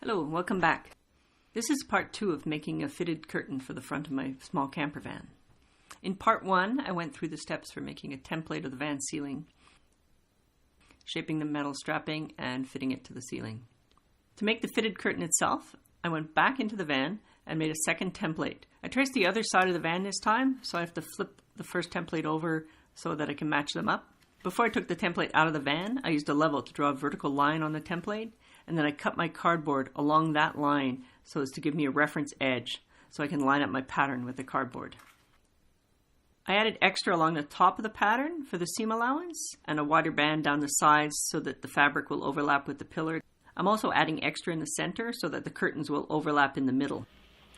Hello, welcome back. This is part 2 of making a fitted curtain for the front of my small camper van. In part 1, I went through the steps for making a template of the van ceiling, shaping the metal strapping, and fitting it to the ceiling. To make the fitted curtain itself, I went back into the van and made a second template. I traced the other side of the van this time, so I have to flip the first template over so that I can match them up. Before I took the template out of the van, I used a level to draw a vertical line on the template, and then I cut my cardboard along that line so as to give me a reference edge so I can line up my pattern with the cardboard. I added extra along the top of the pattern for the seam allowance and a wider band down the sides so that the fabric will overlap with the pillar. I'm also adding extra in the center so that the curtains will overlap in the middle.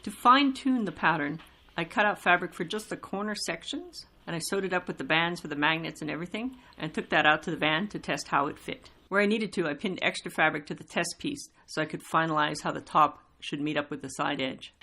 To fine-tune the pattern, I cut out fabric for just the corner sections and I sewed it up with the bands for the magnets and everything and took that out to the van to test how it fit. Where I needed to, I pinned extra fabric to the test piece so I could finalize how the top should meet up with the side edge.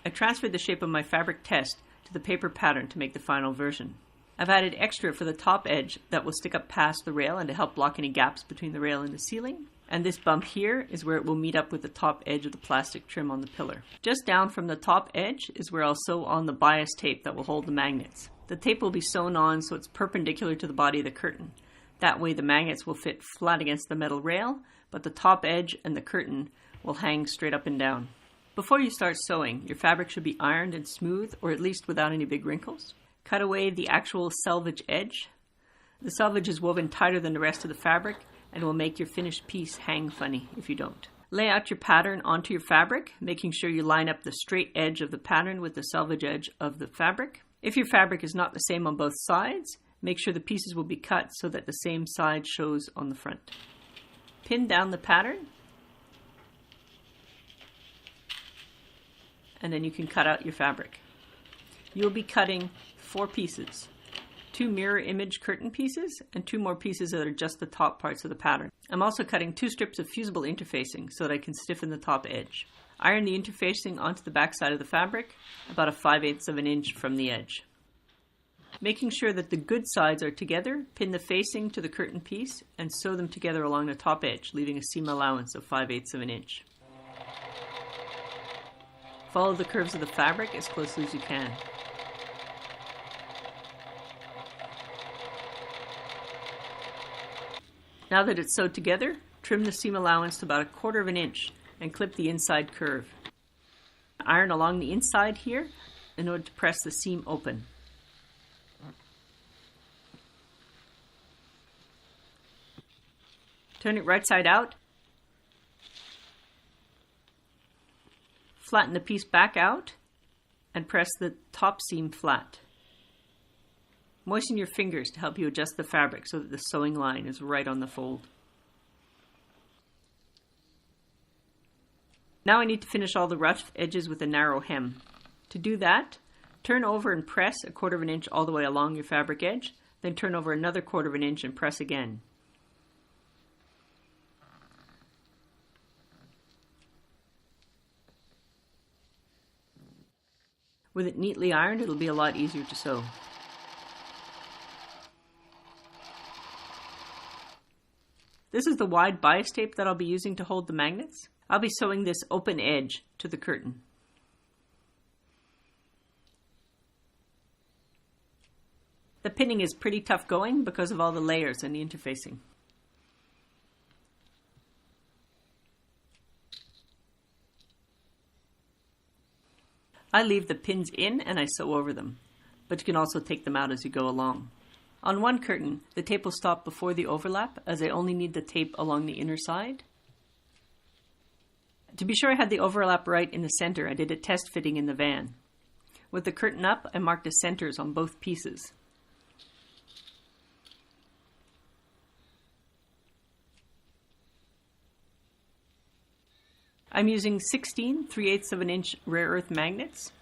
I transferred the shape of my fabric test to the paper pattern to make the final version. I've added extra for the top edge that will stick up past the rail and to help block any gaps between the rail and the ceiling. And this bump here is where it will meet up with the top edge of the plastic trim on the pillar. Just down from the top edge is where I'll sew on the bias tape that will hold the magnets. The tape will be sewn on so it's perpendicular to the body of the curtain. That way the magnets will fit flat against the metal rail, but the top edge and the curtain will hang straight up and down. Before you start sewing, your fabric should be ironed and smooth, or at least without any big wrinkles. Cut away the actual selvage edge. The selvage is woven tighter than the rest of the fabric and will make your finished piece hang funny if you don't. Lay out your pattern onto your fabric, making sure you line up the straight edge of the pattern with the selvage edge of the fabric. If your fabric is not the same on both sides, make sure the pieces will be cut so that the same side shows on the front. Pin down the pattern, and then you can cut out your fabric. You'll be cutting 4 pieces, 2 mirror image curtain pieces, and 2 more pieces that are just the top parts of the pattern. I'm also cutting 2 strips of fusible interfacing so that I can stiffen the top edge. Iron the interfacing onto the back side of the fabric, about a 5/8 of an inch from the edge. Making sure that the good sides are together, pin the facing to the curtain piece and sew them together along the top edge, leaving a seam allowance of 5/8 of an inch. Follow the curves of the fabric as closely as you can. Now that it's sewed together, trim the seam allowance to about 1/4 of an inch and clip the inside curve. Iron along the inside here in order to press the seam open. Turn it right side out. Flatten the piece back out and press the top seam flat. Moisten your fingers to help you adjust the fabric so that the sewing line is right on the fold. Now I need to finish all the rough edges with a narrow hem. To do that, turn over and press 1/4 of an inch all the way along your fabric edge, then turn over another 1/4 of an inch and press again. With it neatly ironed, it'll be a lot easier to sew. This is the wide bias tape that I'll be using to hold the magnets. I'll be sewing this open edge to the curtain. The pinning is pretty tough going because of all the layers and the interfacing. I leave the pins in and I sew over them, but you can also take them out as you go along. On one curtain, the tape will stop before the overlap as I only need the tape along the inner side. To be sure I had the overlap right in the center, I did a test fitting in the van. With the curtain up, I marked the centers on both pieces. I'm using 16 3/8 of an inch rare earth magnets.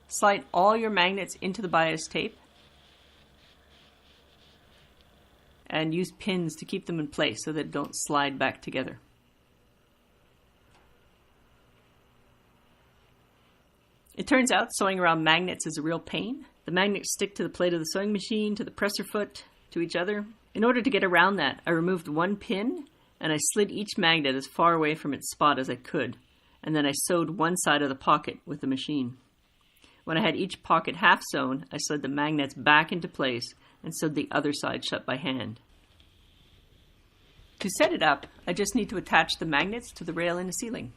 Slide all your magnets into the bias tape and use pins to keep them in place so that they don't slide back together. It turns out sewing around magnets is a real pain. The magnets stick to the plate of the sewing machine, to the presser foot, to each other. In order to get around that, I removed one pin and I slid each magnet as far away from its spot as I could, and then I sewed one side of the pocket with the machine. When I had each pocket half sewn, I slid the magnets back into place and sewed the other side shut by hand. To set it up, I just need to attach the magnets to the rail in the ceiling.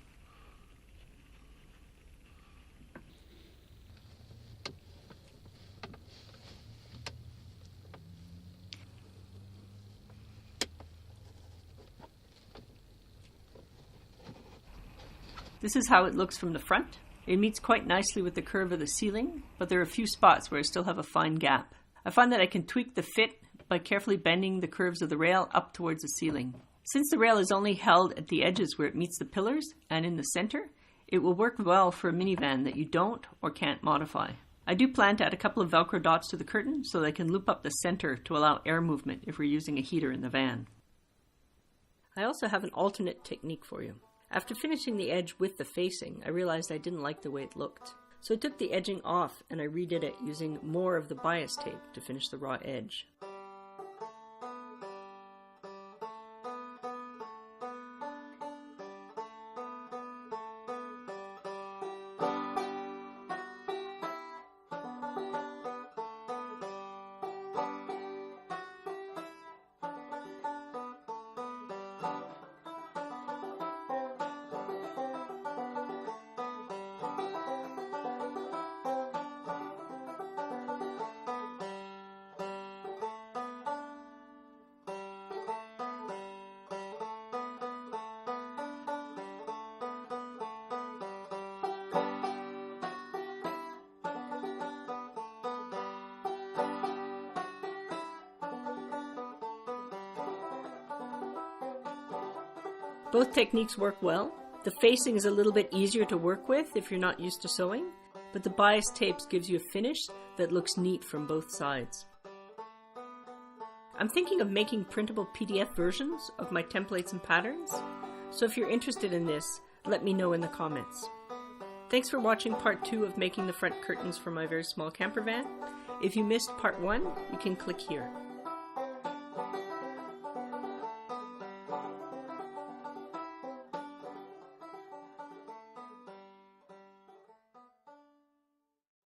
This is how it looks from the front. It meets quite nicely with the curve of the ceiling, but there are a few spots where I still have a fine gap. I find that I can tweak the fit by carefully bending the curves of the rail up towards the ceiling. Since the rail is only held at the edges where it meets the pillars and in the center, it will work well for a minivan that you don't or can't modify. I do plan to add a couple of Velcro dots to the curtain so that I can loop up the center to allow air movement if we're using a heater in the van. I also have an alternate technique for you. After finishing the edge with the facing, I realized I didn't like the way it looked. So I took the edging off and I redid it using more of the bias tape to finish the raw edge. Both techniques work well. The facing is a little bit easier to work with if you're not used to sewing, but the bias tapes gives you a finish that looks neat from both sides. I'm thinking of making printable PDF versions of my templates and patterns, so if you're interested in this, let me know in the comments. Thanks for watching part 2 of making the front curtains for my very small camper van. If you missed part 1, you can click here.